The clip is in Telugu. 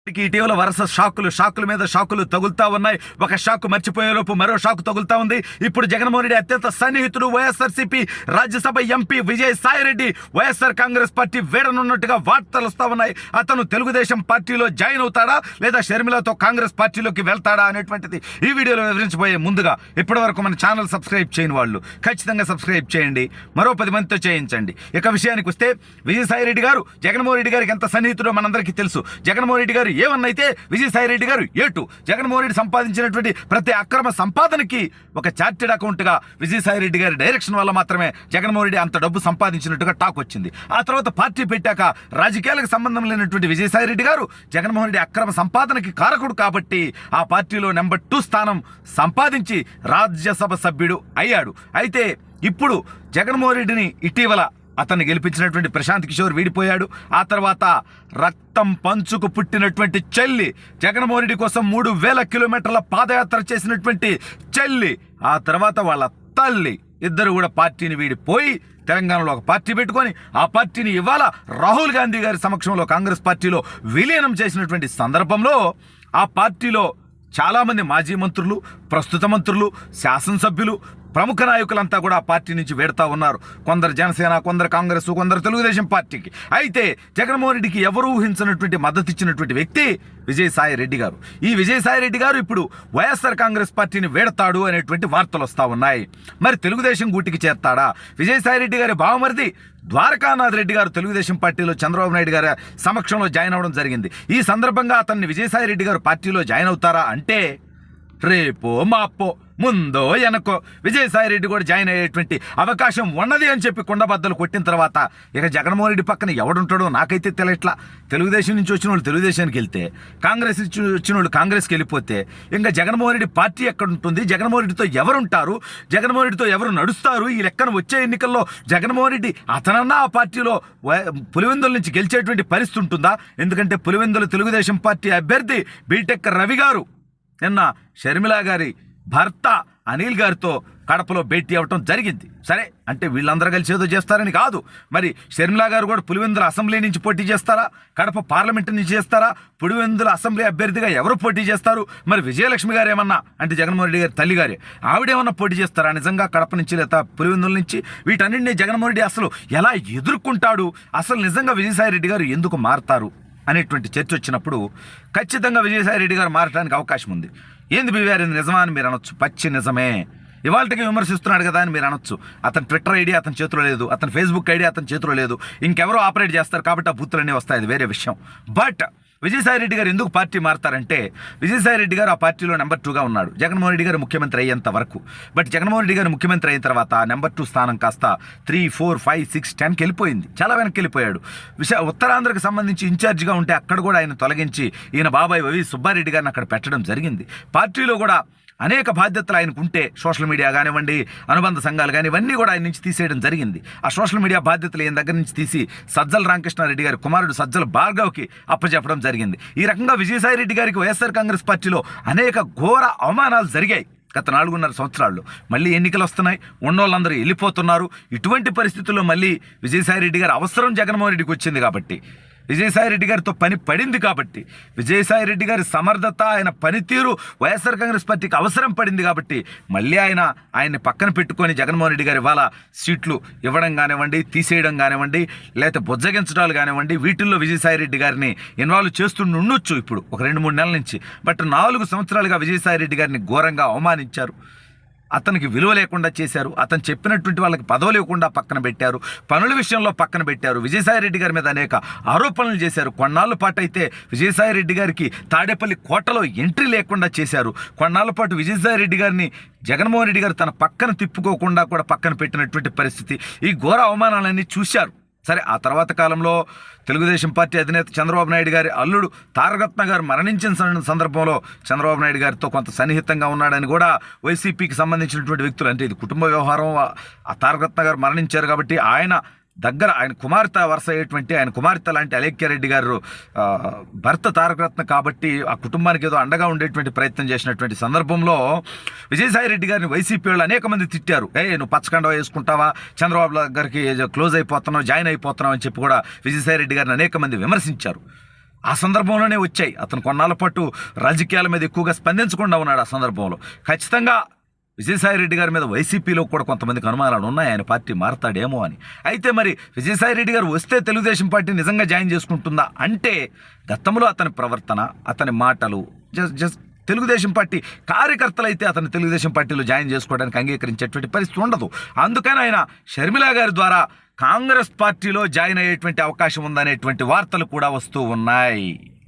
ఇటీవల వరుస షాకుల మీద షాకులు తగులుతా ఉన్నాయి. ఒక షాకు మర్చిపోయేలోపు మరో షాకు తగులుతా ఉంది. ఇప్పుడు జగన్మోహన్ రెడ్డి అత్యంత సన్నిహితుడు వైఎస్ఆర్సీపీ రాజ్యసభ ఎంపీ విజయసాయిరెడ్డి వైఎస్ఆర్ కాంగ్రెస్ పార్టీ వీడనున్నట్టుగా వార్తలు వస్తా ఉన్నాయి. అతను తెలుగుదేశం పార్టీలో జాయిన్ అవుతాడా లేదా షర్మిలతో కాంగ్రెస్ పార్టీలోకి వెళ్తాడా అనేటువంటిది ఈ వీడియోలో వివరించబోయే ముందుగా ఇప్పటి వరకు మన ఛానల్ సబ్స్క్రైబ్ చేయని వాళ్ళు ఖచ్చితంగా సబ్స్క్రైబ్ చేయండి, మరో 10 మందితో చేయించండి. ఇక విషయానికి వస్తే విజయసాయిరెడ్డి గారు జగన్మోహన్ రెడ్డి గారికి ఎంత సన్నిహితుడో మనందరికీ తెలుసు. జగన్మోహన్ రెడ్డి గారు ఏమన్నైతే విజయసాయిరెడ్డి గారు ఏటు. జగన్మోహన్ రెడ్డి సంపాదించినటువంటి ప్రతి అక్రమ సంపాదనకి ఒక చార్టెడ్ అకౌంట్గా విజయసాయిరెడ్డి గారి డైరెక్షన్ వల్ల మాత్రమే జగన్మోహన్ రెడ్డి అంత డబ్బు సంపాదించినట్టుగా టాక్ వచ్చింది. ఆ తర్వాత పార్టీ పెట్టాక రాజకీయాలకు సంబంధం లేనటువంటి విజయసాయిరెడ్డి గారు జగన్మోహన్ రెడ్డి అక్రమ సంపాదనకి కారకుడు కాబట్టి ఆ పార్టీలో నెంబర్ 2 స్థానం సంపాదించి రాజ్యసభ సభ్యుడు అయ్యాడు. అయితే ఇప్పుడు జగన్మోహన్ రెడ్డిని ఇటీవల అతన్ని గెలిపించినటువంటి ప్రశాంత్ కిషోర్ వీడిపోయాడు. ఆ తర్వాత రక్తం పంచుకు పుట్టినటువంటి చెల్లి, జగన్మోహన్ రెడ్డి కోసం 3000 కిలోమీటర్ల పాదయాత్ర చేసినటువంటి చెల్లి, ఆ తర్వాత వాళ్ళ తల్లి ఇద్దరు కూడా పార్టీని వీడిపోయి తెలంగాణలో ఒక పార్టీ పెట్టుకొని ఆ పార్టీని ఇవాళ రాహుల్ గాంధీ గారి సమక్షంలో కాంగ్రెస్ పార్టీలో విలీనం చేసినటువంటి సందర్భంలో ఆ పార్టీలో చాలామంది మాజీ మంత్రులు, ప్రస్తుత మంత్రులు, శాసనసభ్యులు, ప్రముఖ నాయకులంతా కూడా ఆ పార్టీ నుంచి వెడతా ఉన్నారు. కొందరు జనసేన, కొందరు కాంగ్రెస్, కొందరు తెలుగుదేశం పార్టీకి. అయితే జగన్మోహన్ రెడ్డికి ఎవరు ఊహించినటువంటి మద్దతు ఇచ్చినటువంటి వ్యక్తి విజయసాయిరెడ్డి గారు. ఈ విజయసాయిరెడ్డి గారు ఇప్పుడు వైఎస్ఆర్ కాంగ్రెస్ పార్టీని వేడతాడు అనేటువంటి వార్తలు వస్తూ ఉన్నాయి. మరి తెలుగుదేశం గూటికి చేరతాడా? విజయసాయిరెడ్డి గారి బావమరిది ద్వారకానాథ్ రెడ్డి గారు తెలుగుదేశం పార్టీలో చంద్రబాబు నాయుడు గారి సమక్షంలో జాయిన్ అవ్వడం జరిగింది. ఈ సందర్భంగా అతన్ని విజయసాయిరెడ్డి గారు పార్టీలో జాయిన్ అవుతారా అంటే రేపో మాపో ముందో వెనకో విజయసాయిరెడ్డి కూడా జాయిన్ అయ్యేటువంటి అవకాశం ఉన్నది అని చెప్పి కుండబద్దలు కొట్టిన తర్వాత ఇక జగన్మోహన్ రెడ్డి పక్కన ఎవడుంటాడో నాకైతే తెలియట్లా. తెలుగుదేశం నుంచి వచ్చిన వాళ్ళు తెలుగుదేశానికి వెళ్తే, కాంగ్రెస్ నుంచి వచ్చిన వాళ్ళు కాంగ్రెస్కి వెళ్ళిపోతే ఇంకా జగన్మోహన్ రెడ్డి పార్టీ ఎక్కడ ఉంటుంది? జగన్మోహన్ రెడ్డితో ఎవరుంటారు? జగన్మోహన్ రెడ్డితో ఎవరు నడుస్తారు? ఈ లెక్కన వచ్చే ఎన్నికల్లో జగన్మోహన్ రెడ్డి అతనన్నా ఆ పార్టీలో పులివెందుల నుంచి గెలిచేటువంటి పరిస్థితి ఉంటుందా? ఎందుకంటే పులివెందుల తెలుగుదేశం పార్టీ అభ్యర్థి బీటెక్ రవి గారు నిన్న షర్మిల గారి భర్త అనిల్ గారితో కడపలో భేటీ అవ్వటం జరిగింది. సరే అంటే వీళ్ళందరూ కలిసి ఏదో చేస్తారని కాదు. మరి షర్మిల గారు కూడా పులివెందుల అసెంబ్లీ నుంచి పోటీ చేస్తారా? కడప పార్లమెంట్ నుంచి చేస్తారా? పులివెందుల అసెంబ్లీ అభ్యర్థిగా ఎవరు పోటీ చేస్తారు? మరి విజయలక్ష్మి గారు ఏమన్నా, అంటే జగన్మోహన్ రెడ్డి గారి తల్లి గారే, ఆవిడేమన్నా పోటీ చేస్తారా నిజంగా కడప నుంచి లేదా పులివెందుల నుంచి? వీటన్నింటినీ జగన్మోహన్ రెడ్డి అసలు ఎలా ఎదుర్కొంటాడు? అసలు నిజంగా విజయసాయిరెడ్డి గారు ఎందుకు మారతారు అనేటువంటి చర్చ వచ్చినప్పుడు ఖచ్చితంగా విజయసాయిరెడ్డి గారు మారడానికి అవకాశం ఉంది. ఏంది బీవీఆర్ నిజమా అని మీరు అనొచ్చు. పచ్చి నిజమే. ఇవాళకి విమర్శిస్తున్నాడు కదా అని మీరు అనొచ్చు. అతని ట్విట్టర్ ఐడి అతని చేతిలో లేదు, అతని ఫేస్బుక్ ఐడి అతని చేతిలో లేదు, ఇంకెవరో ఆపరేట్ చేస్తారు కాబట్టి ఆ బూతులన్నీ వస్తాయి, అది వేరే విషయం. బట్ విజయసాయిరెడ్డి గారు ఎందుకు పార్టీ మారతారంటే విజయసాయిరెడ్డి గారు ఆ పార్టీలో నెంబర్ 2గా ఉన్నాడు జగన్మోహన్ రెడ్డి గారు ముఖ్యమంత్రి అయ్యేంత వరకు. బట్ జగన్మోహన్ రెడ్డి గారు ముఖ్యమంత్రి అయిన తర్వాత నెంబర్ 2 స్థానం కాస్త 3, 4, 5, 6, 10కి వెళ్ళిపోయింది. చాలా వెనక్కి వెళ్ళిపోయాడు. ఉత్తరాంధ్రకు సంబంధించి ఇన్ఛార్జిగా ఉంటే అక్కడ కూడా ఆయన తొలగించి ఈయన బాబాయ్ వవి సుబ్బారెడ్డి గారిని అక్కడ పెట్టడం జరిగింది. పార్టీలో కూడా అనేక బాధ్యతలు ఆయనకు ఉంటే సోషల్ మీడియా కానివ్వండి, అనుబంధ సంఘాలు కానీ ఇవన్నీ కూడా ఆయన నుంచి తీసేయడం జరిగింది. ఆ సోషల్ మీడియా బాధ్యతలు ఈయన దగ్గర నుంచి తీసి సజ్జల రామకృష్ణారెడ్డి గారి కుమారుడు సజ్జల భార్గవ్కి అప్పచెప్పడం జరిగింది. ఈ రకంగా విజయసాయిరెడ్డి గారికి వైఎస్ఆర్ కాంగ్రెస్ పార్టీలో అనేక ఘోర అవమానాలు జరిగాయి గత 4.5 సంవత్సరాల్లో. మళ్ళీ ఎన్నికలు వస్తున్నాయి, ఉన్నోళ్ళందరూ వెళ్ళిపోతున్నారు. ఇటువంటి పరిస్థితుల్లో మళ్ళీ విజయసాయిరెడ్డి గారి అవసరం జగన్మోహన్ రెడ్డికి వచ్చింది కాబట్టి, విజయసాయిరెడ్డి గారితో పని పడింది కాబట్టి, విజయసాయిరెడ్డి గారి సమర్థత, ఆయన పనితీరు వైఎస్ఆర్ కాంగ్రెస్ పార్టీకి అవసరం పడింది కాబట్టి మళ్ళీ ఆయన్ని పక్కన పెట్టుకొని జగన్మోహన్ రెడ్డి గారు ఇవాళ సీట్లు ఇవ్వడం కానివ్వండి, తీసేయడం కానివ్వండి, లేకపోతే బుజ్జగించడాలు కానివ్వండి, వీటిల్లో విజయసాయిరెడ్డి గారిని ఇన్వాల్వ్ చేస్తుండొచ్చు ఇప్పుడు ఒక 2-3 నెలల నుంచి. బట్ 4 సంవత్సరాలుగా విజయసాయిరెడ్డి గారిని ఘోరంగా అవమానించారు, అతనికి విలువ లేకుండా చేశారు, అతను చెప్పినటువంటి వాళ్ళకి పదవులు ఇవ్వకుండా పక్కన పెట్టారు, పనుల విషయంలో పక్కన పెట్టారు, విజయసాయిరెడ్డి గారి మీద అనేక ఆరోపణలు చేశారు. కొన్నాళ్ళ పాటు అయితే విజయసాయిరెడ్డి గారికి తాడేపల్లి కోటలో ఎంట్రీ లేకుండా చేశారు. కొన్నాళ్ళ పాటు విజయసాయిరెడ్డి గారిని జగన్మోహన్ రెడ్డి గారు తన పక్కన తిప్పుకోకుండా కూడా పక్కన పెట్టినటువంటి పరిస్థితి. ఈ ఘోర అవమానాలన్నీ చూశారు. సరే ఆ తర్వాత కాలంలో తెలుగుదేశం పార్టీ అధినేత చంద్రబాబు నాయుడు గారి అల్లుడు తారకరత్న గారు మరణించిన సందర్భంలో చంద్రబాబు నాయుడు గారితో కొంత సన్నిహితంగా ఉన్నాడని కూడా వైసీపీకి సంబంధించినటువంటి వ్యక్తులు, అంటే ఇది కుటుంబ వ్యవహారం, ఆ తారకరత్న గారు మరణించారు కాబట్టి ఆయన కుమార్తె వరుస అయ్యేటువంటి ఆయన కుమార్తె లాంటి అలేఖ్యారెడ్డి గారు భర్త తారకరత్న కాబట్టి ఆ కుటుంబానికి ఏదో అండగా ఉండేటువంటి ప్రయత్నం చేసినటువంటి సందర్భంలో విజయసాయిరెడ్డి గారిని వైసీపీ వాళ్ళు అనేక మంది తిట్టారు. నువ్వు పచ్చకండ వేసుకుంటావా, చంద్రబాబు గారికి క్లోజ్ అయిపోతున్నావు, జాయిన్ అయిపోతున్నావు అని చెప్పి కూడా విజయసాయిరెడ్డి గారిని అనేక మంది విమర్శించారు. ఆ సందర్భంలోనే వచ్చాయి. అతను కొన్నాళ్ళ పాటు రాజకీయాల మీద ఎక్కువగా స్పందించకుండా ఉన్నాడు. ఆ సందర్భంలో ఖచ్చితంగా విజయసాయి రెడ్డి గారి మీద వైసీపీలో కూడా కొంతమందికి అనుమానాలు ఉన్నాయి, ఆయన పార్టీ మారతాడేమో అని. అయితే మరి విజయసాయి రెడ్డి గారు వస్తే తెలుగుదేశం పార్టీ నిజంగా జాయిన్ చేసుకుంటుందా అంటే, గతంలో అతని ప్రవర్తన, అతని మాటలు జస్ట్ తెలుగుదేశం పార్టీ కార్యకర్తలు అయితే అతను తెలుగుదేశం పార్టీలో జాయిన్ చేసుకోవడానికి అంగీకరించేటువంటి పరిస్థితి ఉండదు. అందుకని ఆయన షర్మిల గారి ద్వారా కాంగ్రెస్ పార్టీలో జాయిన్ అయ్యేటువంటి అవకాశం ఉందనేటువంటి వార్తలు కూడా వస్తూ ఉన్నాయి.